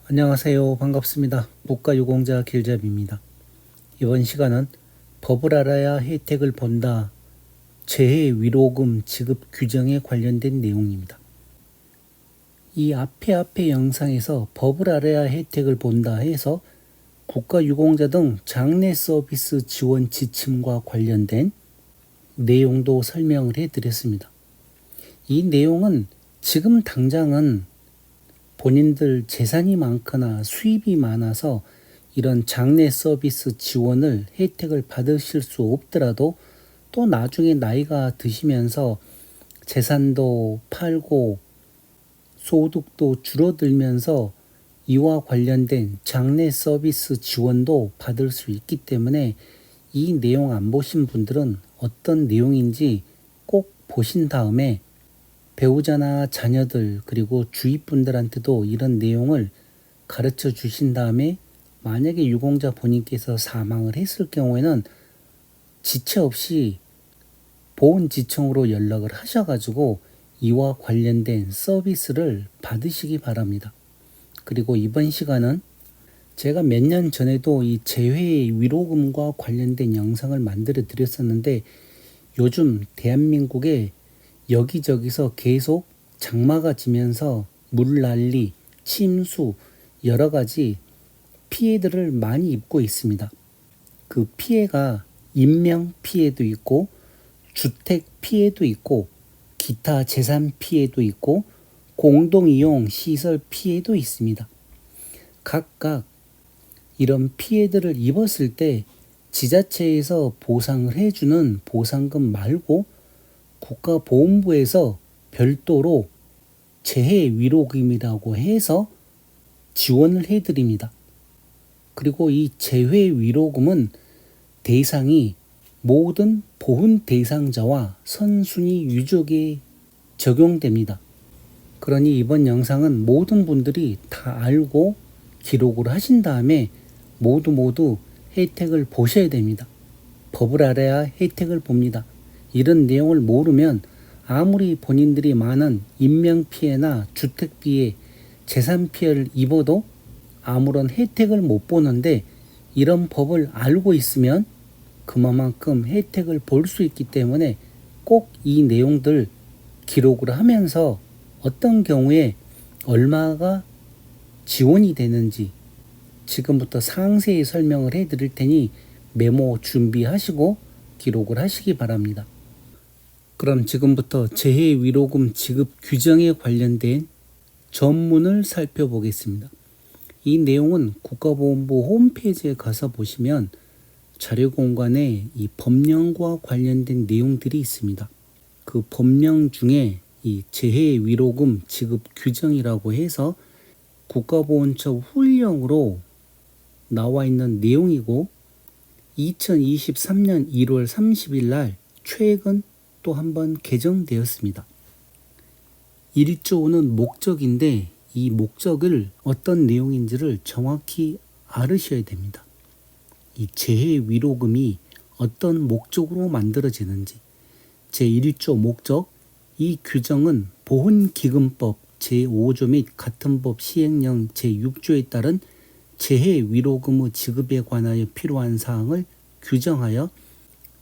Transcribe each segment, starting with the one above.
안녕하세요. 반갑습니다. 국가유공자 길잡이입니다. 이번 시간은 법을 알아야 혜택을 본다. 재해 위로금 지급 규정에 관련된 내용입니다. 이 앞에 영상에서 법을 알아야 혜택을 본다 해서 국가유공자 등 장례 서비스 지원 지침과 관련된 내용도 설명을 해드렸습니다. 이 내용은 지금 당장은 본인들 재산이 많거나 수입이 많아서 이런 장례 서비스 지원을 혜택을 받으실 수 없더라도 또 나중에 나이가 드시면서 재산도 팔고 소득도 줄어들면서 이와 관련된 장례 서비스 지원도 받을 수 있기 때문에 이 내용 안 보신 분들은 어떤 내용인지 꼭 보신 다음에 배우자나 자녀들 그리고 주위 분들한테도 이런 내용을 가르쳐 주신 다음에 만약에 유공자 본인께서 사망을 했을 경우에는 지체 없이 보훈지청으로 연락을 하셔가지고 이와 관련된 서비스를 받으시기 바랍니다. 그리고 이번 시간은 제가 몇 년 전에도 이 재회 위로금과 관련된 영상을 만들어 드렸었는데 요즘 대한민국에 여기저기서 계속 장마가 지면서 물난리, 침수, 여러 가지 피해들을 많이 입고 있습니다. 그 피해가 인명 피해도 있고 주택 피해도 있고 기타 재산 피해도 있고 공동이용 시설 피해도 있습니다. 각각 이런 피해들을 입었을 때 지자체에서 보상을 해주는 보상금 말고 국가보훈부에서 별도로 재해 위로금이라고 해서 지원을 해드립니다. 그리고 이 재해 위로금은 대상이 모든 보훈 대상자와 선순위 유족에 적용됩니다. 그러니 이번 영상은 모든 분들이 다 알고 기록을 하신 다음에 모두 혜택을 보셔야 됩니다. 법을 알아야 혜택을 봅니다. 이런 내용을 모르면 아무리 본인들이 많은 인명피해나 주택피해, 재산피해를 입어도 아무런 혜택을 못 보는데 이런 법을 알고 있으면 그만큼 혜택을 볼 수 있기 때문에 꼭 이 내용들 기록을 하면서 어떤 경우에 얼마가 지원이 되는지 지금부터 상세히 설명을 해드릴 테니 메모 준비하시고 기록을 하시기 바랍니다. 그럼 지금부터 재해 위로금 지급 규정에 관련된 전문을 살펴보겠습니다. 이 내용은 국가보훈부 홈페이지에 가서 보시면 자료 공간에 이 법령과 관련된 내용들이 있습니다. 그 법령 중에 이 재해 위로금 지급 규정이라고 해서 국가보훈처 훈령으로 나와 있는 내용이고 2023년 1월 30일 날 최근 또 한 번 개정되었습니다. 1조는 목적인데 이 목적을 어떤 내용인지를 정확히 알으셔야 됩니다. 이 재해 위로금이 어떤 목적으로 만들어지는지 제1조 목적 이 규정은 보훈기금법 제5조 및 같은 법 시행령 제6조에 따른 재해 위로금의 지급에 관하여 필요한 사항을 규정하여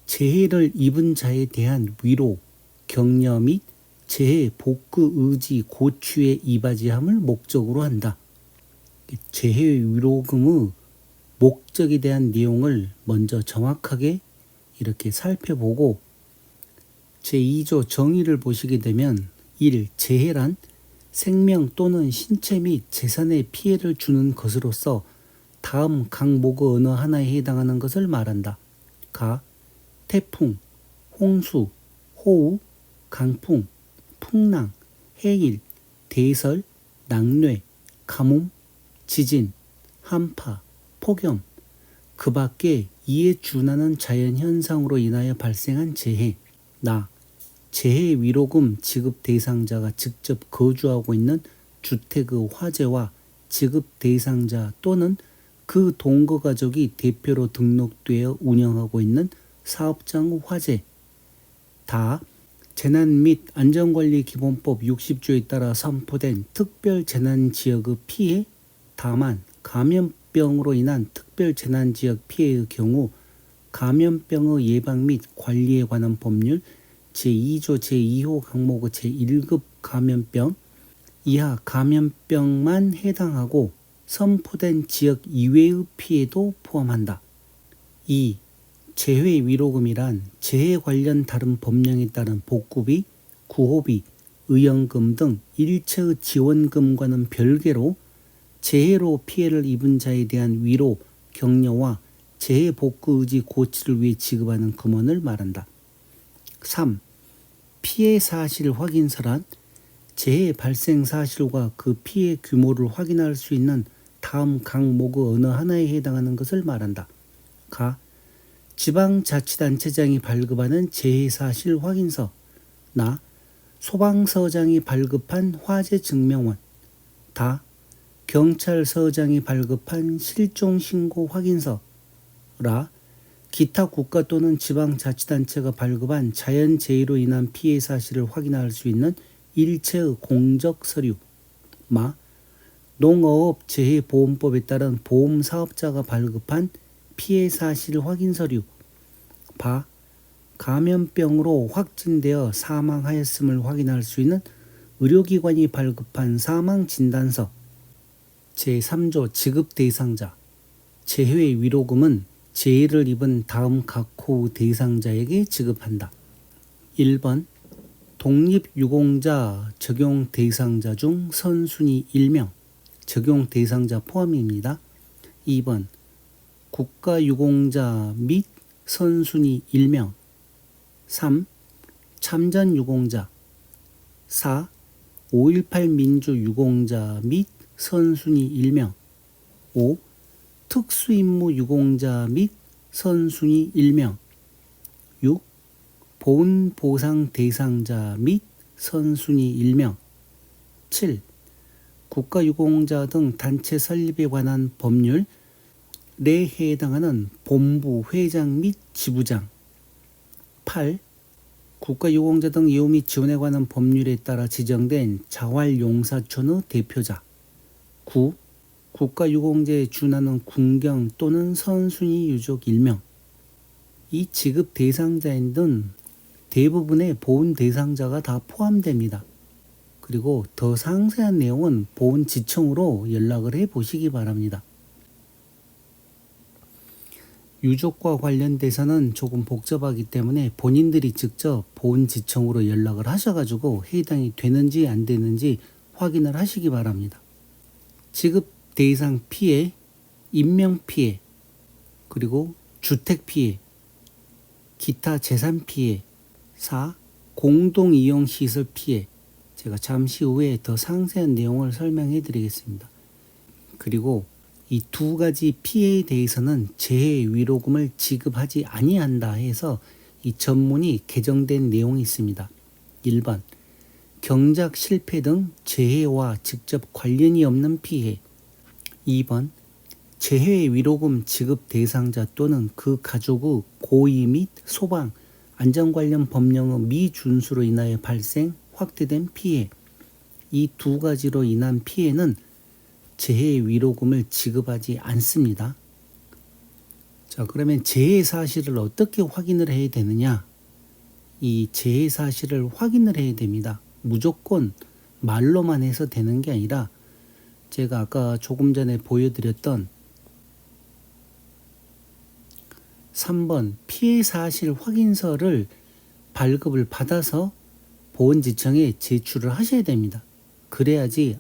재해를 입은 자에 대한 위로, 격려 및 재해 복구 의지 고취에 이바지함을 목적으로 한다. 재해 위로금의 목적에 대한 내용을 먼저 정확하게 이렇게 살펴보고 제2조 정의를 보시게 되면 1. 재해란 생명 또는 신체 및 재산에 피해를 주는 것으로서 다음 항목의 어느 하나에 해당하는 것을 말한다. 가. 태풍, 홍수, 호우, 강풍, 풍랑, 해일, 대설, 낙뢰, 가뭄, 지진, 한파, 폭염, 그 밖에 이에 준하는 자연현상으로 인하여 발생한 재해. 나. 재해 위로금 지급 대상자가 직접 거주하고 있는 주택의 화재와 지급 대상자 또는 그 동거 가족이 대표로 등록되어 운영하고 있는 사업장 화재. 다 재난 및 안전관리기본법 60조에 따라 선포된 특별재난지역의 피해. 다만 감염병으로 인한 특별재난지역 피해의 경우 감염병의 예방 및 관리에 관한 법률 제2조 제2호 항목의 제1급 감염병 이하 감염병만 해당하고 선포된 지역 이외의 피해도 포함한다. 2. 재해 위로금이란 재해 관련 다른 법령에 따른 복구비, 구호비, 의연금 등 일체의 지원금과는 별개로 재해로 피해를 입은 자에 대한 위로, 격려와 재해 복구 의지 고치를 위해 지급하는 금원을 말한다. 3. 피해 사실 확인서란 재해 발생 사실과 그 피해 규모를 확인할 수 있는 다음 항목의 어느 하나에 해당하는 것을 말한다. 가. 지방자치단체장이 발급하는 재해 사실 확인서. 나. 소방서장이 발급한 화재 증명원. 다. 경찰서장이 발급한 실종신고 확인서. 라. 기타 국가 또는 지방자치단체가 발급한 자연재해로 인한 피해 사실을 확인할 수 있는 일체의 공적 서류. 마. 농어업재해보험법에 따른 보험사업자가 발급한 피해 사실 확인 서류. 바. 감염병으로 확진되어 사망하였음을 확인할 수 있는 의료기관이 발급한 사망진단서. 제3조 지급 대상자. 재해 위로금은 재해를 입은 다음 각 호의 대상자에게 지급한다. 1번 독립유공자 적용 대상자 중 선순위 1명 적용 대상자 포함입니다. 2번 국가유공자 및 선순위 1명 3. 참전유공자 4. 5.18 민주유공자 및 선순위 1명 5. 특수임무유공자 및 선순위 1명 6. 보훈보상 대상자 및 선순위 1명 7. 국가유공자 등 단체 설립에 관한 법률에 해당하는 본부 회장 및 지부장 8. 국가유공자 등 예우 및 지원에 관한 법률에 따라 지정된 자활용사촌의 대표자 9. 국가유공자에 준하는 군경 또는 선순위 유족 1명 이 지급 대상자에는 대부분의 보훈 대상자가 다 포함됩니다. 그리고 더 상세한 내용은 보훈지청으로 연락을 해 보시기 바랍니다. 유족과 관련돼서는 조금 복잡하기 때문에 본인들이 직접 보훈지청으로 연락을 하셔가지고 해당이 되는지 안 되는지 확인을 하시기 바랍니다. 지급 대상 피해, 인명 피해, 그리고 주택 피해, 기타 재산 피해, 4. 공동이용 시설 피해. 제가 잠시 후에 더 상세한 내용을 설명해 드리겠습니다. 그리고 이 두 가지 피해에 대해서는 재해 위로금을 지급하지 아니한다 해서 이 전문이 개정된 내용이 있습니다. 1번 경작 실패 등 재해와 직접 관련이 없는 피해. 2번 재해 위로금 지급 대상자 또는 그 가족의 고의 및 소방, 안전 관련 법령의 미준수로 인하여 발생, 확대된 피해. 이 두 가지로 인한 피해는 재해 위로금을 지급하지 않습니다. 자, 그러면 재해 사실을 어떻게 확인을 해야 되느냐? 이 재해 사실을 확인을 해야 됩니다. 무조건 말로만 해서 되는 게 아니라 제가 아까 조금 전에 보여드렸던 3번 피해 사실 확인서를 발급을 받아서 보훈지청에 제출을 하셔야 됩니다. 그래야지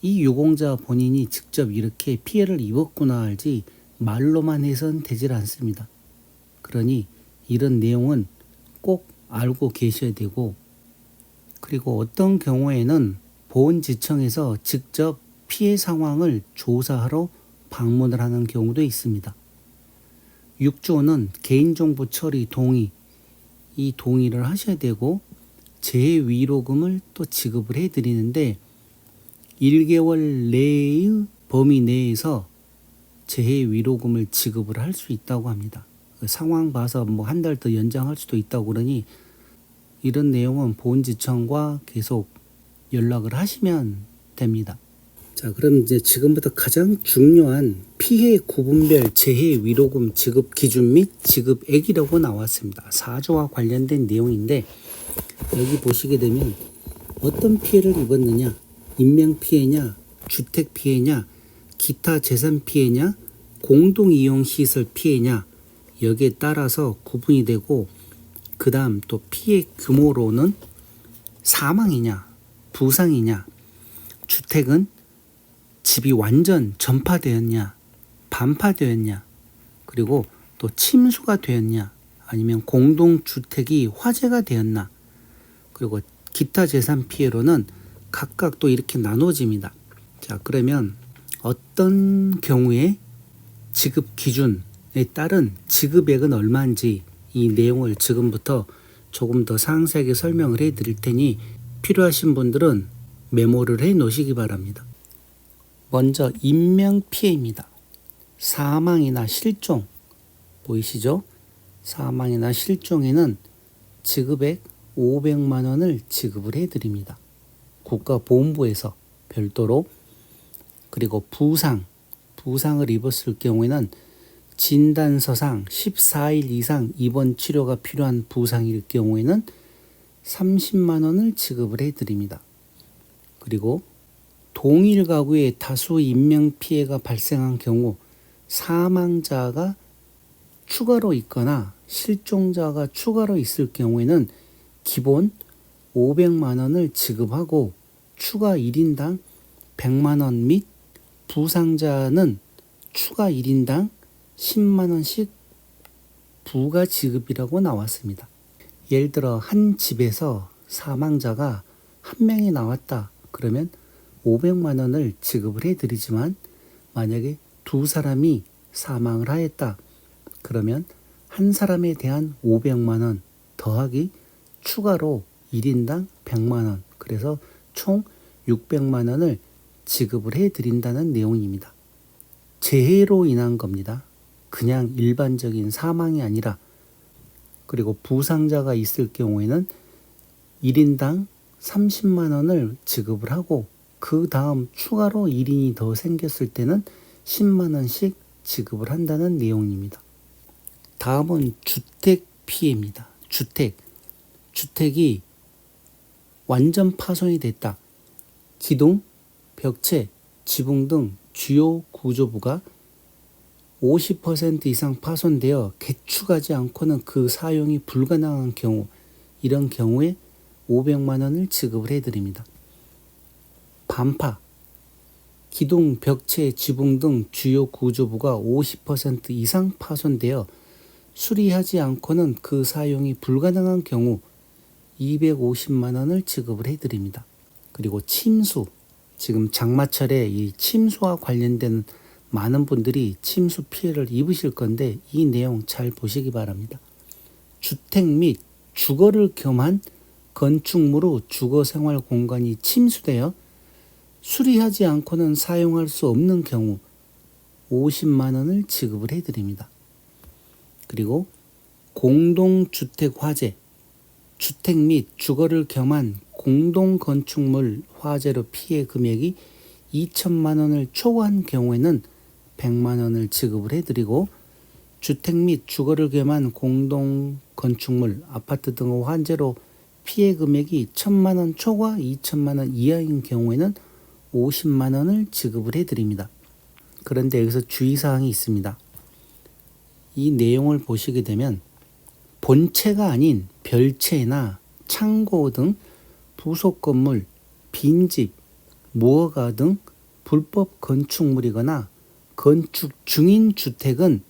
이 유공자 본인이 직접 이렇게 피해를 입었구나 알지 말로만 해선 되질 않습니다. 그러니 이런 내용은 꼭 알고 계셔야 되고, 그리고 어떤 경우에는 보훈지청에서 직접 피해 상황을 조사하러 방문을 하는 경우도 있습니다. 6조는 개인정보 처리 동의, 이 동의를 하셔야 되고 재해 위로금을 또 지급을 해드리는데 1개월 내의 범위 내에서 재해 위로금을 지급을 할 수 있다고 합니다. 상황 봐서 뭐 한 달 더 연장할 수도 있다고 그러니 이런 내용은 보훈지청과 계속 연락을 하시면 됩니다. 자, 자, 그럼 이제 지금부터 가장 중요한 피해 구분별 재해 위로금 지급 기준 및 지급액이라고 나왔습니다. 4조와 관련된 내용인데 여기 보시게 되면 어떤 피해를 입었느냐, 인명 피해냐, 주택 피해냐, 기타 재산 피해냐, 공동이용 시설 피해냐, 여기에 따라서 구분이 되고, 그 다음 또 피해 규모로는 사망이냐, 부상이냐, 주택은 집이 완전 전파되었냐, 반파되었냐, 그리고 또 침수가 되었냐, 아니면 공동주택이 화재가 되었나, 그리고 기타 재산 피해로는 각각 또 이렇게 나눠집니다. 자, 그러면 어떤 경우에 지급 기준에 따른 지급액은 얼마인지 이 내용을 지금부터 조금 더 상세하게 설명을 해 드릴 테니 필요하신 분들은 메모를 해 놓으시기 바랍니다. 먼저 인명피해입니다. 사망이나 실종 보이시죠? 사망이나 실종에는 지급액 500만 원을 지급을 해드립니다. 국가보훈부에서 별도로. 그리고 부상을 입었을 경우에는 진단서상 14일 이상 입원 치료가 필요한 부상일 경우에는 30만 원을 지급을 해드립니다. 그리고 동일 가구에 다수 인명피해가 발생한 경우 사망자가 추가로 있거나 실종자가 추가로 있을 경우에는 기본 500만 원을 지급하고 추가 1인당 100만 원 및 부상자는 추가 1인당 10만 원씩 부가 지급이라고 나왔습니다. 예를 들어 한 집에서 사망자가 한 명이 나왔다. 그러면 500만 원을 지급을 해드리지만 만약에 두 사람이 사망을 하였다. 그러면 한 사람에 대한 500만 원 더하기 추가로 1인당 100만 원, 그래서 총 600만 원을 지급을 해드린다는 내용입니다. 재해로 인한 겁니다. 그냥 일반적인 사망이 아니라. 그리고 부상자가 있을 경우에는 1인당 30만 원을 지급을 하고 그 다음 추가로 1인이 더 생겼을 때는 10만 원씩 지급을 한다는 내용입니다. 다음은 주택 피해입니다. 주택이 완전 파손이 됐다. 기둥, 벽체, 지붕 등 주요 구조부가 50% 이상 파손되어 개축하지 않고는 그 사용이 불가능한 경우, 이런 경우에 500만 원을 지급을 해드립니다. 반파, 기둥, 벽체, 지붕 등 주요 구조부가 50% 이상 파손되어 수리하지 않고는 그 사용이 불가능한 경우 250만 원을 지급을 해드립니다. 그리고 침수, 지금 장마철에 이 침수와 관련된 많은 분들이 침수 피해를 입으실 건데 이 내용 잘 보시기 바랍니다. 주택 및 주거를 겸한 건축물의 주거생활 공간이 침수되어 수리하지 않고는 사용할 수 없는 경우 50만 원을 지급을 해드립니다. 그리고 공동주택 화재, 주택 및 주거를 겸한 공동건축물 화재로 피해 금액이 2천만 원을 초과한 경우에는 100만 원을 지급을 해드리고, 주택 및 주거를 겸한 공동건축물, 아파트 등의 화재로 피해 금액이 1,000만 원 초과 2천만 원 이하인 경우에는 50만 원을 지급을 해드립니다. 그런데 여기서 주의사항이 있습니다. 이 내용을 보시게 되면 본체가 아닌 별채나 창고 등 부속 건물, 빈집, 무허가 등 불법 건축물이거나 건축 중인 주택은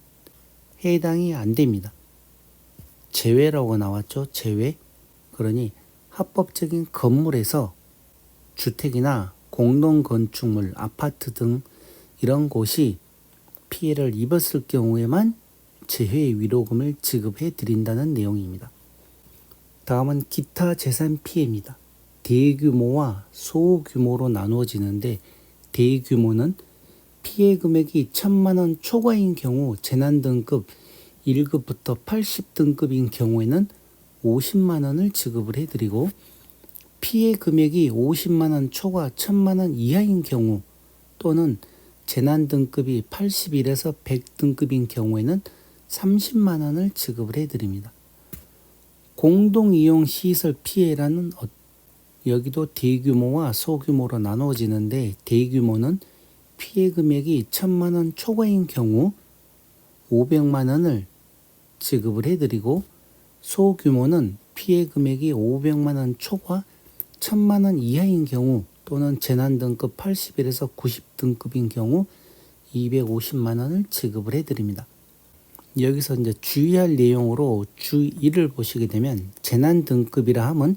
해당이 안 됩니다. 제외라고 나왔죠. 제외. 그러니 합법적인 건물에서 주택이나 공동건축물, 아파트 등 이런 곳이 피해를 입었을 경우에만 재해 위로금을 지급해 드린다는 내용입니다. 다음은 기타 재산 피해입니다. 대규모와 소규모로 나누어지는데, 대규모는 피해 금액이 1,000만 원 초과인 경우 재난등급 1급부터 80등급인 경우에는 50만 원을 지급을 해드리고, 피해 금액이 50만 원 초과 1,000만 원 이하인 경우 또는 재난 등급이 81에서 100 등급인 경우에는 30만 원을 지급을 해드립니다. 공동이용 시설 피해라는 여기도 대규모와 소규모로 나누어지는데 대규모는 피해 금액이 1,000만 원 초과인 경우 500만 원을 지급을 해드리고 소규모는 피해 금액이 500만 원 초과 1,000만 원 이하인 경우 또는 재난 등급 81에서 90 등급인 경우 250만 원을 지급을 해드립니다. 여기서 이제 주의할 내용으로 주 1을 보시게 되면 재난 등급이라 함은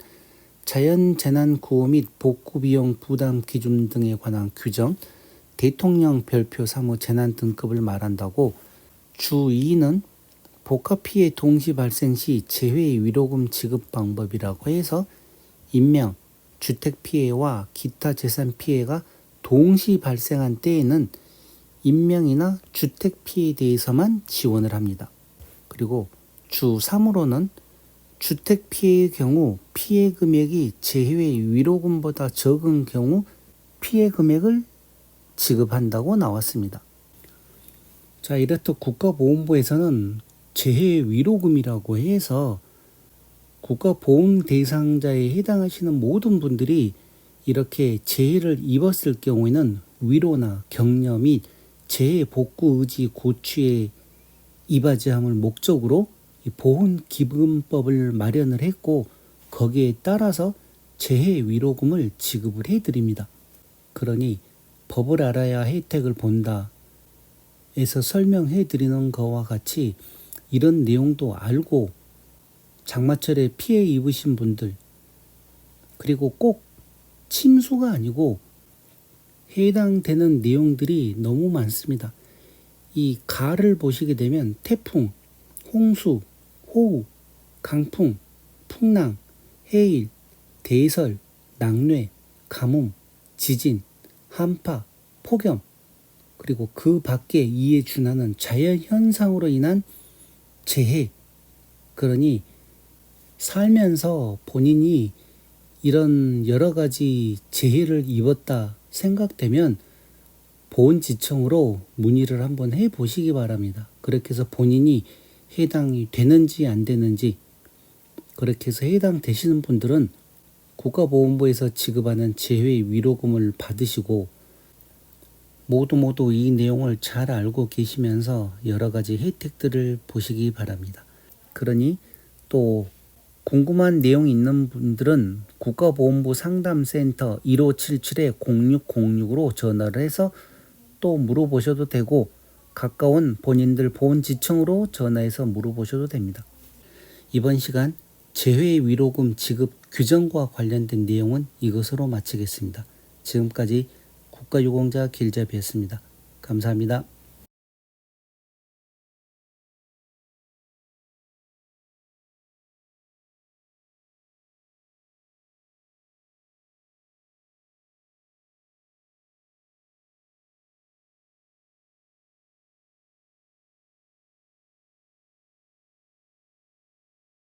자연재난 구호 및 복구 비용 부담 기준 등에 관한 규정, 대통령 별표 사무 재난 등급을 말한다고, 주 2는 복합 피해 동시 발생 시 재해 위로금 지급 방법이라고 해서 인명, 주택 피해와 기타 재산 피해가 동시 발생한 때에는 인명이나 주택 피해에 대해서만 지원을 합니다. 그리고 주 3으로는 주택 피해의 경우 피해 금액이 재해 위로금보다 적은 경우 피해 금액을 지급한다고 나왔습니다. 자, 이렇듯 국가보훈부에서는 재해 위로금이라고 해서 국가보훈 대상자에 해당하시는 모든 분들이 이렇게 재해를 입었을 경우에는 위로나 격려 및 재해 복구 의지 고취에 이바지함을 목적으로 보훈기금법을 마련을 했고 거기에 따라서 재해 위로금을 지급을 해드립니다. 그러니 법을 알아야 혜택을 본다 에서 설명해 드리는 것과 같이 이런 내용도 알고 장마철에 피해 입으신 분들, 그리고 꼭 침수가 아니고 해당되는 내용들이 너무 많습니다. 이 가를 보시게 되면 태풍, 홍수, 호우, 강풍, 풍랑, 해일, 대설, 낙뢰, 가뭄, 지진, 한파, 폭염, 그리고 그 밖에 이에 준하는 자연현상으로 인한 재해. 그러니 살면서 본인이 이런 여러 가지 재해를 입었다 생각되면 보훈지청으로 문의를 한번 해보시기 바랍니다. 그렇게 해서 본인이 해당이 되는지 안 되는지, 그렇게 해서 해당되시는 분들은 국가보훈부에서 지급하는 재해 위로금을 받으시고 모두 이 내용을 잘 알고 계시면서 여러 가지 혜택들을 보시기 바랍니다. 그러니 또 궁금한 내용이 있는 분들은 국가보훈부 상담센터 1577-0606으로 전화를 해서 또 물어보셔도 되고 가까운 본인들 보훈지청으로 전화해서 물어보셔도 됩니다. 이번 시간 재해 위로금 지급 규정과 관련된 내용은 이것으로 마치겠습니다. 지금까지 국가유공자 길잡이였습니다. 감사합니다.